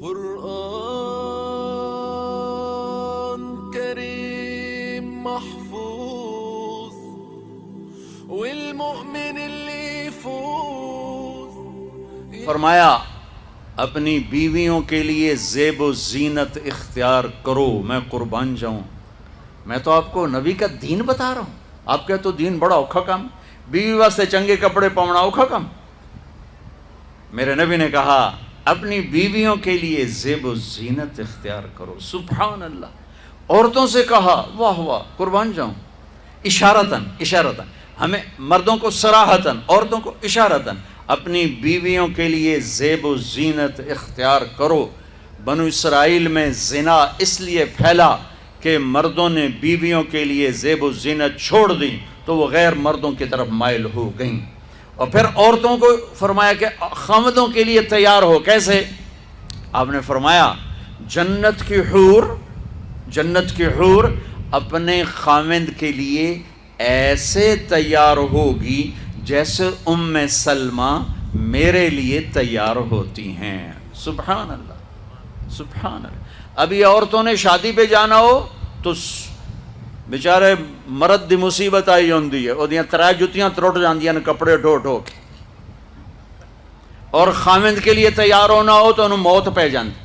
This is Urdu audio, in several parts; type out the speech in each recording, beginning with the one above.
قرآن كريم محفوظ والمؤمن اللي يفوز. فرمایا اپنی بیویوں کے لیے زیب و زینت اختیار کرو، میں قربان جاؤں. میں تو آپ کو نبی کا دین بتا رہا ہوں. آپ کا تو دین بڑا اوکھا کام، بیوی واسطے چنگے کپڑے پاؤنا اوکھا کام. میرے نبی نے کہا اپنی بیویوں کے لیے زیب و زینت اختیار کرو. سبحان اللہ. عورتوں سے کہا واہ واہ قربان جاؤں. اشارتاً ہمیں مردوں کو صراحتاً، عورتوں کو اشارتاً اپنی بیویوں کے لیے زیب و زینت اختیار کرو. بنو اسرائیل میں زنا اس لیے پھیلا کہ مردوں نے بیویوں کے لیے زیب و زینت چھوڑ دی تو وہ غیر مردوں کی طرف مائل ہو گئیں. اور پھر عورتوں کو فرمایا کہ خامدوں کے لیے تیار ہو. کیسے؟ آپ نے فرمایا جنت کی حور اپنے خامد کے لیے ایسے تیار ہوگی جیسے ام سلمہ میرے لیے تیار ہوتی ہیں. سبحان اللہ سبحان اللہ. ابھی عورتوں نے شادی پہ جانا ہو تو بیچارے مرد دی مصیبت آئی ہوندی ہے، وہ ترائے جتیاں ترٹ جاندیاں نے کپڑے ڈھو ڈھو کے. اور خامد کے لیے تیار ہونا ہو تو انہوں موت پہ جاندی.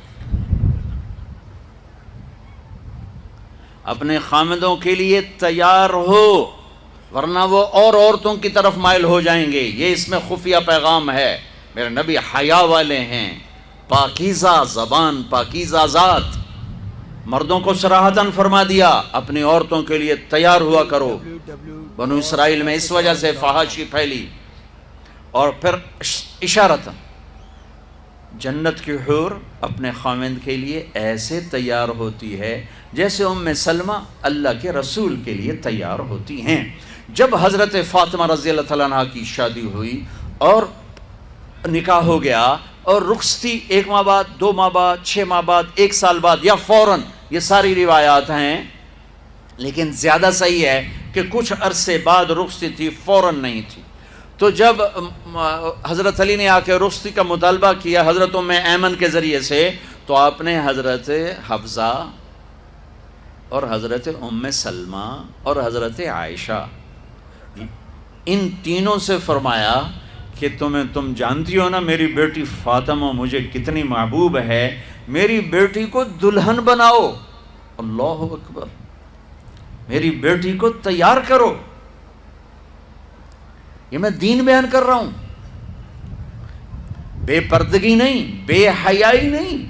اپنے خامدوں کے لیے تیار ہو ورنہ وہ اور عورتوں کی طرف مائل ہو جائیں گے. یہ اس میں خفیہ پیغام ہے. میرے نبی حیا والے ہیں، پاکیزہ زبان، پاکیزہ ذات. مردوں کو صراحتاً فرما دیا اپنی عورتوں کے لیے تیار ہوا کرو. بنو اسرائیل میں اس وجہ سے فحاشی پھیلی. اور پھر اشارتاً جنت کی حور اپنے خامند کے لیے ایسے تیار ہوتی ہے جیسے ام سلمہ اللہ کے رسول کے لیے تیار ہوتی ہیں. جب حضرت فاطمہ رضی اللہ تعالیٰ عنہ کی شادی ہوئی اور نکاح ہو گیا اور رخصتی 1 ماہ بعد، 2 ماہ بعد، 6 ماہ بعد، 1 سال بعد یا فوراً، یہ ساری روایات ہیں، لیکن زیادہ صحیح ہے کہ کچھ عرصے بعد رخصتی تھی، فوراً نہیں تھی. تو جب حضرت علی نے آ کے رخصتی کا مطالبہ کیا حضرت ام ایمن کے ذریعے سے، تو آپ نے حضرت حفصہ اور حضرت ام سلمہ اور حضرت عائشہ ان تینوں سے فرمایا کہ تم جانتی ہو نا میری بیٹی فاطمہ مجھے کتنی محبوب ہے، میری بیٹی کو دلہن بناؤ. اللہ اکبر. میری بیٹی کو تیار کرو. یہ میں دین بیان کر رہا ہوں، بے پردگی نہیں، بے حیائی نہیں.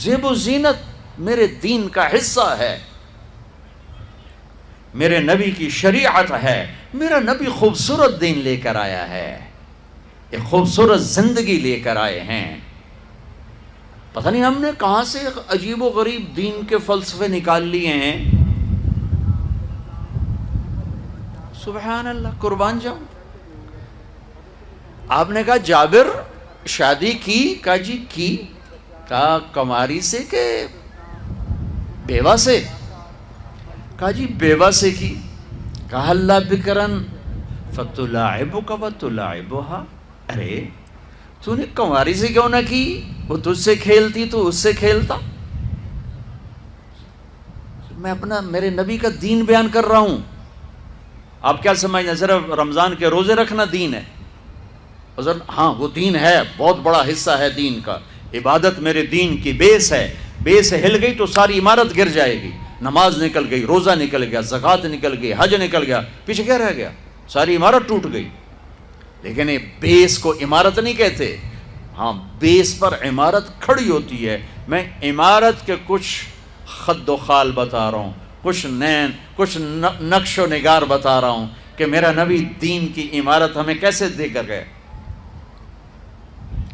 زیب و زینت میرے دین کا حصہ ہے، میرے نبی کی شریعت ہے. میرا نبی خوبصورت دین لے کر آیا ہے، ایک خوبصورت زندگی لے کر آئے ہیں. پتہ نہیں ہم نے کہاں سے عجیب و غریب دین کے فلسفے نکال لیے ہیں. سبحان اللہ. قربان جاؤں. آپ نے کہا جابر شادی کی؟ کہا جی کی. کہا کنواری سے کہ بیوہ سے؟ کہا جی بیوہ سے کی. کہا اللہ بکرن فتلاعبک وتلاعبها. ارے تو نے کنواری سے کیوں نہ کی؟ وہ تجھ سے کھیلتی تو اس سے کھیلتا. میں میرے نبی کا دین بیان کر رہا ہوں. آپ کیا سمجھنا صرف رمضان کے روزے رکھنا دین ہے؟ ہاں وہ دین ہے، بہت بڑا حصہ ہے دین کا. عبادت میرے دین کی بیس ہے. بیس ہل گئی تو ساری عمارت گر جائے گی. نماز نکل گئی، روزہ نکل گیا، زکوٰۃ نکل گئی، حج نکل گیا، پیچھے کیا رہ گیا؟ ساری عمارت ٹوٹ گئی. لیکن یہ بیس کو عمارت نہیں کہتے. ہاں بیس پر عمارت کھڑی ہوتی ہے. میں عمارت کے کچھ خد و خال بتا رہا ہوں، کچھ نقش و نگار بتا رہا ہوں کہ میرا نبی دین کی عمارت ہمیں کیسے دے کر گئے.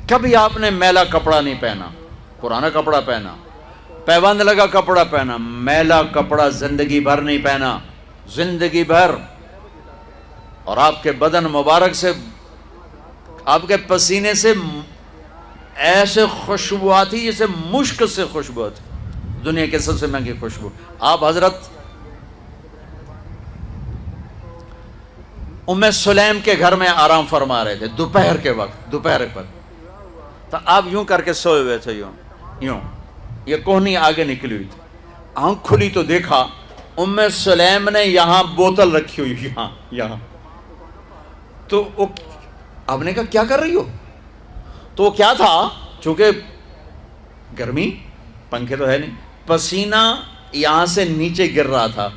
کبھی آپ نے میلا کپڑا نہیں پہنا، پرانا کپڑا پہنا، پیبند لگا کپڑا پہنا. میلا کپڑا زندگی بھر نہیں پہنا، زندگی بھر. اور آپ کے بدن مبارک سے، آپ کے پسینے سے ایسے خوشبو آتی جیسے مشک سے خوشبو آتی، دنیا کے سب سے مہنگی خوشبو. آپ حضرت ام سلیم کے گھر میں آرام فرما رہے تھے دوپہر کے وقت، دوپہر پر. تو آپ یوں کر کے سوئے ہوئے تھے، یوں یوں یہ کوہنی آگے نکلی ہوئی تھی. آنکھ کھلی تو دیکھا سلیم نے یہاں بوتل رکھی ہوئی, یہاں. تو آپ نے کہا کیا کر رہی ہو؟ تو وہ کیا تھا, چونکہ گرمی, پنکھے تو ہے نہیں, پسینہ یہاں سے نیچے گر رہا تھا.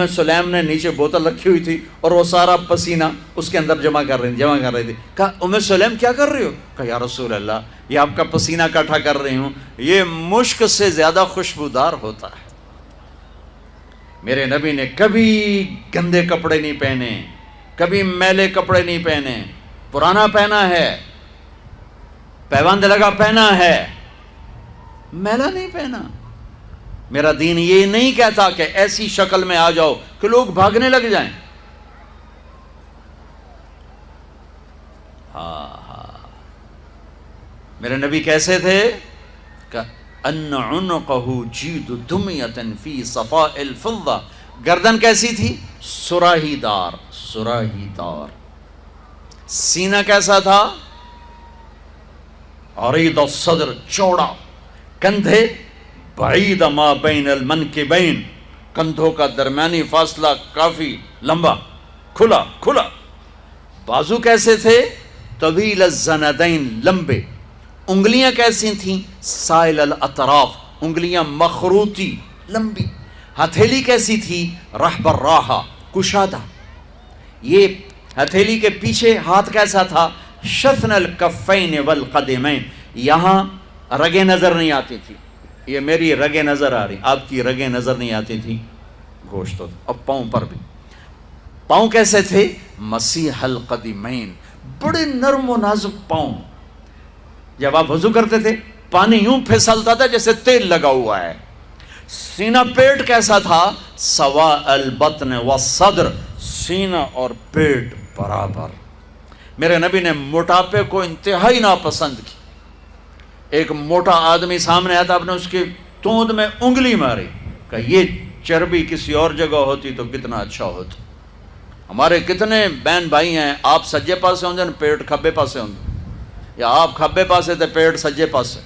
سلیم نے نیچے بوتل رکھی ہوئی تھی اور وہ سارا پسینہ اس کے اندر جمع کر رہی تھی. کہا سلیم کیا کر رہی ہو؟ کہا یا رسول اللہ, یہ آپ کا پسینہ اکٹھا کر رہی ہوں, یہ مشک سے زیادہ خوشبودار ہوتا ہے. میرے نبی نے کبھی گندے کپڑے نہیں پہنے, کبھی میلے کپڑے نہیں پہنے, پرانا پہنا ہے, پیوند لگا پہنا ہے, میلا نہیں پہنا. میرا دین یہ نہیں کہتا کہ ایسی شکل میں آ جاؤ کہ لوگ بھاگنے لگ جائیں. میرے نبی کیسے تھے؟ کہ ان عنقہ جید دمیۃ فی صفاء الفضہ, گردن کیسی تھی؟ سراہی دار, سراہی دار. سینہ کیسا تھا؟ عریض الصدر, چوڑا. کندھے بعید ما بین المنکبین, کندھوں کا درمیانی فاصلہ کافی لمبا, کھلا کھلا. بازو کیسے تھے؟ طویل الزندین, لمبے. انگلیاں کیسی تھیں؟ سائل الاطراف, انگلیاں مخروطی, لمبی. ہتھیلی کیسی تھی؟ رحب الراحہ, کشادہ. یہ ہتھیلی کے پیچھے ہاتھ کیسا تھا؟ شثن الکفین والقدمین, یہاں رگیں نظر نہیں آتی تھی. یہ میری رگیں نظر آ رہی, آپ کی رگیں نظر نہیں آتی تھی, گوشت. اب پاؤں پر بھی, پاؤں کیسے تھے؟ مسیح القدمین, بڑے نرم و نازک پاؤں. جب آپ وضو کرتے تھے پانی یوں پھسلتا تھا جیسے تیل لگا ہوا ہے. سینہ پیٹ کیسا تھا؟ سواء البطن والصدر, سینہ اور پیٹ برابر. میرے نبی نے موٹاپے کو انتہائی ناپسند کی. ایک موٹا آدمی سامنے آیا تھا, آپ نے اس کی توند میں انگلی ماری, کہ یہ چربی کسی اور جگہ ہوتی تو کتنا اچھا ہوتا. ہمارے کتنے بہن بھائی ہیں, آپ سجے پاسے ہوں جن پیٹ کھبے پاسے ہوں, یا آپ کھبے پاسے تھے پیٹ سجے پاسے.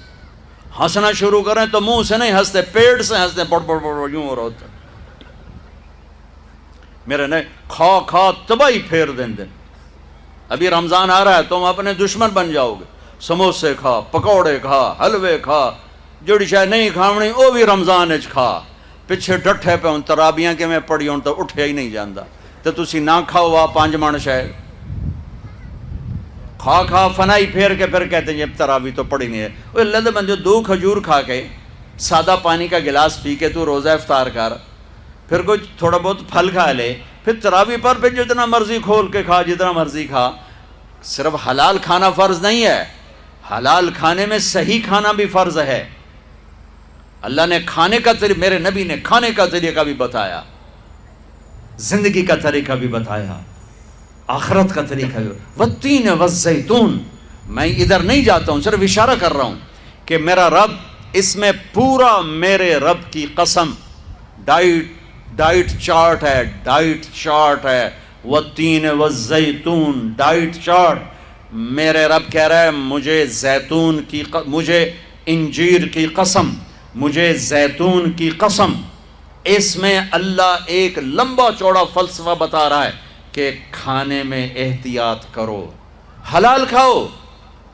ہنسنا شروع کریں تو منہ سے نہیں ہنستے, پیٹ سے ہنستے, پڑ پڑ پڑ یوں ہو رہا ہوتا. میرے نے کھا کھا تباہی پھیر دیں. ابھی رمضان آ رہا ہے, تم اپنے دشمن بن جاؤ گے. سموسے کھا, پکوڑے کھا, حلوے کھا, جڑی شاید نہیں کھاونی وہ بھی رمضان اچ کھا. پچھے ڈٹھے پہ ہوں, ترابیاں کے میں پڑھی ہوں تو اٹھیا ہی نہیں جاندہ. تو تسی نہ کھاؤ وا 5 من شاید کھا کھا فنائی پھیر کے پھر کہتے ہیں یہ تراوی تو پڑھی نہیں ہے. وہ اللہ دے بندے, 2 کھجور کھا کے سادہ پانی کا گلاس پی کے تو روزہ افطار کر, پھر کوئی تھوڑا بہت پھل کھا لے, پھر تراوی پر پھر جتنا مرضی کھول کے کھا, جتنا مرضی کھا. صرف حلال کھانا فرض نہیں ہے, حلال کھانے میں صحیح کھانا بھی فرض ہے. اللہ نے کھانے کا طریقہ, میرے نبی نے کھانے کا طریقہ بھی بتایا, زندگی کا طریقہ بھی بتایا, آخرت کا طریقہ بھی. والتین والزیتون, میں ادھر نہیں جاتا ہوں, صرف اشارہ کر رہا ہوں کہ میرا رب, اس میں پورا میرے رب کی قسم, ڈائٹ چارٹ ہے, ڈائٹ چارٹ ہے. والتین والزیتون, ڈائٹ چارٹ. میرے رب کہہ رہا ہے مجھے زیتون کی, مجھے انجیر کی قسم, مجھے زیتون کی قسم. اس میں اللہ ایک لمبا چوڑا فلسفہ بتا رہا ہے کہ کھانے میں احتیاط کرو, حلال کھاؤ,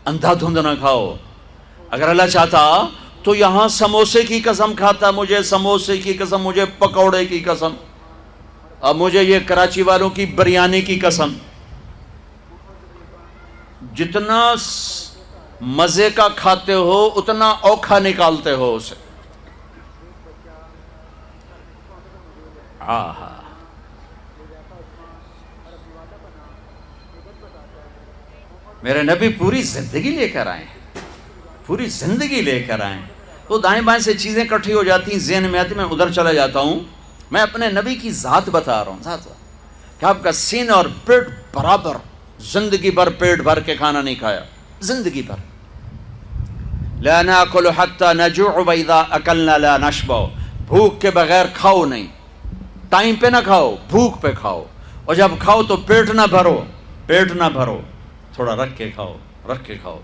اندھا دھند نہ کھاؤ. اگر اللہ چاہتا تو یہاں سموسے کی قسم کھاتا, مجھے سموسے کی قسم, مجھے پکوڑے کی قسم, اب مجھے یہ کراچی والوں کی بریانی کی قسم. جتنا مزے کا کھاتے ہو اتنا اوکھا نکالتے ہو اسے. میرے نبی پوری زندگی لے کر آئے ہیں, پوری زندگی لے کر آئے ہیں. تو دائیں بائیں سے چیزیں کٹھی ہو جاتی ہیں, ذہن میں آتی, میں ادھر چلا جاتا ہوں. میں اپنے نبی کی ذات بتا رہا ہوں, ذات کہ آپ کا سینہ اور پیٹ برابر. زندگی بھر پیٹ بھر کے کھانا نہیں کھایا, زندگی بھر. لا ناکل حتی نجوع واذا اکلنا لا نشبع, بھوک کے بغیر کھاؤ نہیں, ٹائم پہ نہ کھاؤ, بھوک پہ کھاؤ, اور جب کھاؤ تو پیٹ نہ بھرو, پیٹ نہ بھرو, تھوڑا رکھ کے کھاؤ, رکھ کے کھاؤ.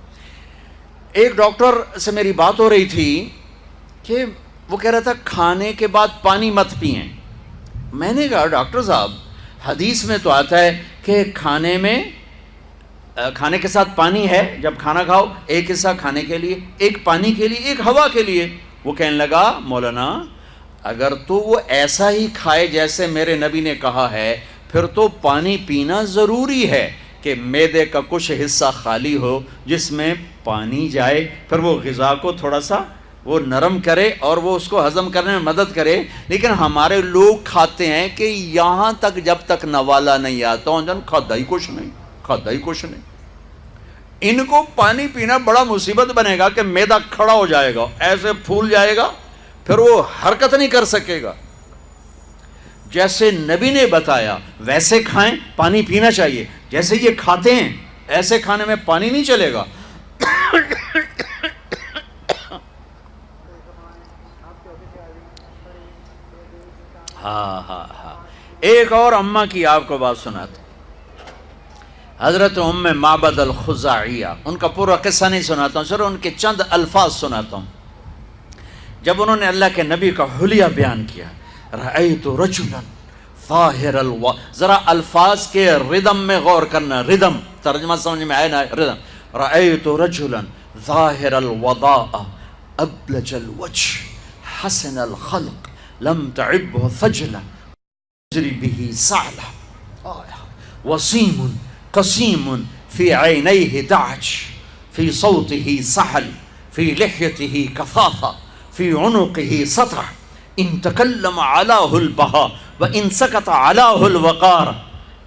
ایک ڈاکٹر سے میری بات ہو رہی تھی, کہ وہ کہہ رہا تھا کھانے کے بعد پانی مت پئیں. میں نے کہا ڈاکٹر صاحب حدیث میں تو آتا ہے کہ کھانے کے ساتھ پانی ہے، جب کھانا کھاؤ ایک حصہ کھانے کے لیے، ایک پانی کے لیے، ایک ہوا کے لیے. وہ کہنے لگا مولانا اگر تو وہ ایسا ہی کھائے جیسے میرے نبی نے کہا ہے پھر تو پانی پینا ضروری ہے کہ معدے کا کچھ حصہ خالی ہو جس میں پانی جائے، پھر وہ غذا کو تھوڑا سا وہ نرم کرے اور وہ اس کو ہضم کرنے میں مدد کرے. لیکن ہمارے لوگ کھاتے ہیں کہ یہاں تک جب تک نوالا نہیں آتا جن کھادا ہی کچھ نہیں. ان کو پانی پینا بڑا مصیبت بنے گا کہ معدہ کھڑا ہو جائے گا، ایسے پھول جائے گا، پھر وہ حرکت نہیں کر سکے گا. جیسے نبی نے بتایا ویسے کھائیں، پانی پینا چاہیے. جیسے یہ کھاتے ہیں ایسے کھانے میں پانی نہیں چلے گا. ہاں ایک اور اماں کی آپ کو بات سناتا. حضرت ام معبد الخزاعیہ، ان کا پورا قصہ نہیں سناتا ہوں، صرف ان کے چند الفاظ سناتا ہوں. جب انہوں نے اللہ کے نبی کا حلیہ بیان کیا، رأیت رجلا ظاہر ذرا الفاظ کے ردم میں غور کرنا. ردم ترجمہ سمجھ میں آئے نا. ردم رأیت رجلا ظاہر الوضاء ابلج الوجه حسن الخلق لم تعبه ثجلا يجري به سعلا وسيم قسيم في عينيه دعج في صوته سحل في لحيته كثافة في عنقه سطع ان تكلم علاه البهاء وان سكت علاه الوقار.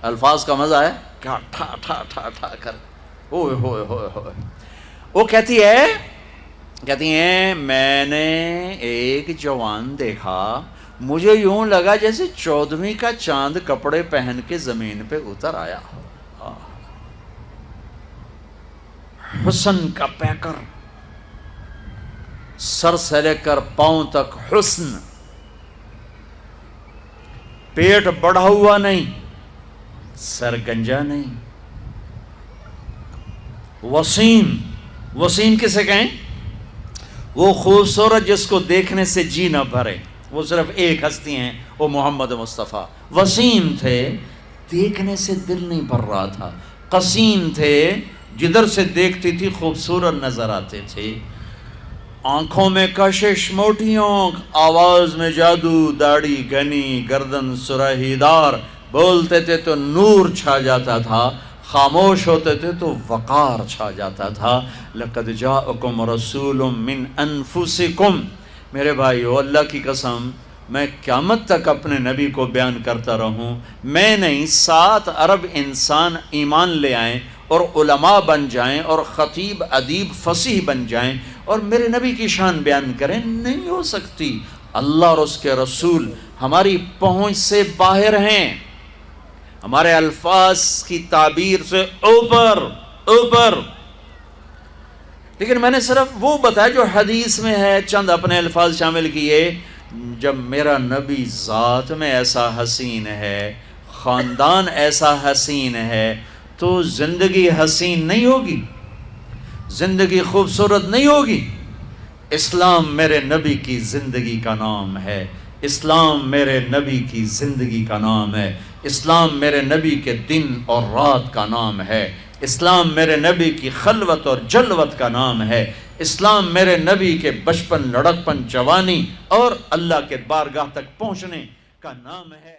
الفاظ کا مزہ ہے کیا ٹھا ٹھا ٹھا ٹھا کر. اوئے ہوئے ہوئے ہوئے. وہ کہتی ہیں میں نے ایک جوان دیکھا، مجھے یوں لگا جیسے 14ویں کا چاند کپڑے پہن کے زمین پہ اتر آیا. حسن کا پیکر، سر سے لے کر پاؤں تک حسن، پیٹ بڑھا ہوا نہیں، سر گنجا نہیں. وسیم کسے کہیں؟ وہ خوبصورت جس کو دیکھنے سے جی نہ بھرے. وہ صرف ایک ہستی ہیں، وہ محمد مصطفیٰ. وسیم تھے، دیکھنے سے دل نہیں بھر رہا تھا. قسیم تھے، جدھر سے دیکھتی تھی خوبصورت نظر آتے تھے. آنکھوں میں کشش موٹی آنکھ، آواز میں جادو، داڑھی گھنی، گردن سرہی دار. بولتے تھے تو نور چھا جاتا تھا، خاموش ہوتے تھے تو وقار چھا جاتا تھا. لقد جاءکم رسول من انفسکم. میرے بھائیو اللہ کی قسم میں قیامت تک اپنے نبی کو بیان کرتا رہوں، میں نہیں 7 ارب انسان ایمان لے آئیں اور علماء بن جائیں اور خطیب ادیب فصیح بن جائیں اور میرے نبی کی شان بیان کریں، نہیں ہو سکتی. اللہ اور اس کے رسول ہماری پہنچ سے باہر ہیں، ہمارے الفاظ کی تعبیر سے اوپر. لیکن میں نے صرف وہ بتایا جو حدیث میں ہے، چند اپنے الفاظ شامل کیے. جب میرا نبی ذات میں ایسا حسین ہے، خاندان ایسا حسین ہے، تو زندگی حسین نہیں ہوگی، زندگی خوبصورت نہیں ہوگی. اسلام میرے نبی کی زندگی کا نام ہے، اسلام میرے نبی کی زندگی کا نام ہے، اسلام میرے نبی کے دن اور رات کا نام ہے، اسلام میرے نبی کی خلوت اور جلوت کا نام ہے، اسلام میرے نبی کے بچپن، لڑکپن، جوانی اور اللہ کے بارگاہ تک پہنچنے کا نام ہے.